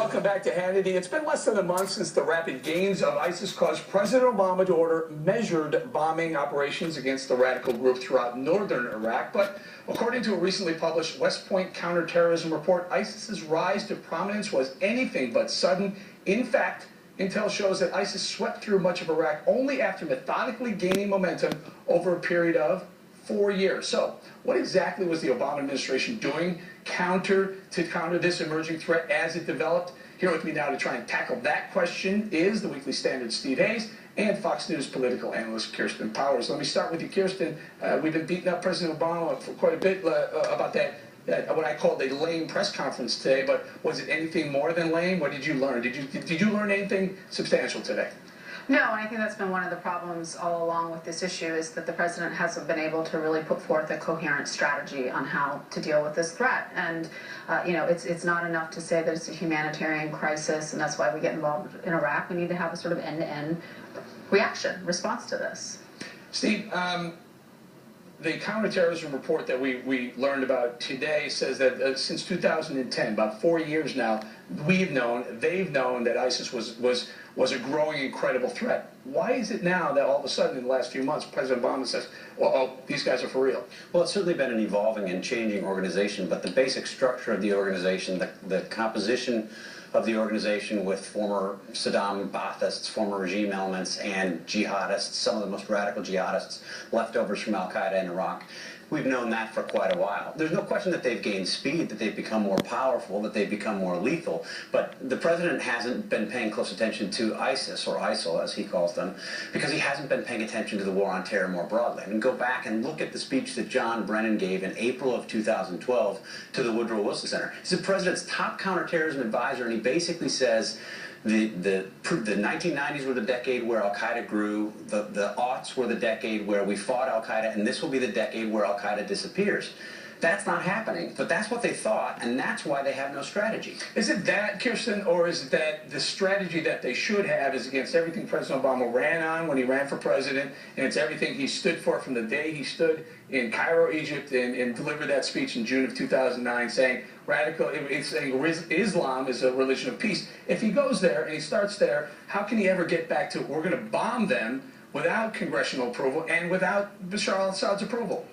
Welcome back to Hannity. It's been less than a month since the rapid gains of ISIS caused President Obama to order measured bombing operations against the radical group throughout northern Iraq. But according to a recently published West Point counterterrorism report, ISIS's rise to prominence was anything but sudden. In fact, intel shows that ISIS swept through much of Iraq only after methodically gaining momentum over a period of 4 years. So, what exactly was the Obama administration doing to counter this emerging threat as it developed? Here with me now to try and tackle that question is the Weekly Standard's Steve Hayes and Fox News political analyst Kirsten Powers. Let me start with you, Kirsten. We've been beating up President Obama for quite a bit about that what I called a lame press conference today, but was it anything more than lame? What did you learn? Did you learn anything substantial today? No, and I think that's been one of the problems all along with this issue is that the president hasn't been able to really put forth a coherent strategy on how to deal with this threat. And, it's not enough to say that it's a humanitarian crisis and that's why we get involved in Iraq. We need to have a sort of end-to-end response to this. Steve, the counterterrorism report that we learned about today says that since 2010, about 4 years now, they've known that ISIS was a growing, incredible threat. Why is it now that all of a sudden in the last few months, President Obama says, well, these guys are for real? Well, it's certainly been an evolving and changing organization, but the basic structure of the organization, the composition of the organization with former Saddam Baathists, former regime elements, and jihadists, some of the most radical jihadists, leftovers from al-Qaeda in Iraq. We've known that for quite a while. There's no question that they've gained speed, that they've become more powerful, that they've become more lethal, but the president hasn't been paying close attention to ISIS, or ISIL as he calls them, because he hasn't been paying attention to the war on terror more broadly. I mean, go back and look at the speech that John Brennan gave in April of 2012 to the Woodrow Wilson Center. He's the president's top counterterrorism advisor, and he basically says the 1990s were the decade where al-Qaeda grew, the aughts were the decade where we fought al-Qaeda, and this will be the decade where al-Qaeda disappears. That's not happening, but that's what they thought, and that's why they have no strategy. Is it that, Kirsten, or is it that the strategy that they should have is against everything President Obama ran on when he ran for president, and it's everything he stood for from the day he stood in Cairo, Egypt, and delivered that speech in June of 2009 saying Islam is a religion of peace. If he goes there and he starts there, how can he ever get back to we're going to bomb them without congressional approval and without Bashar al-Assad's approval?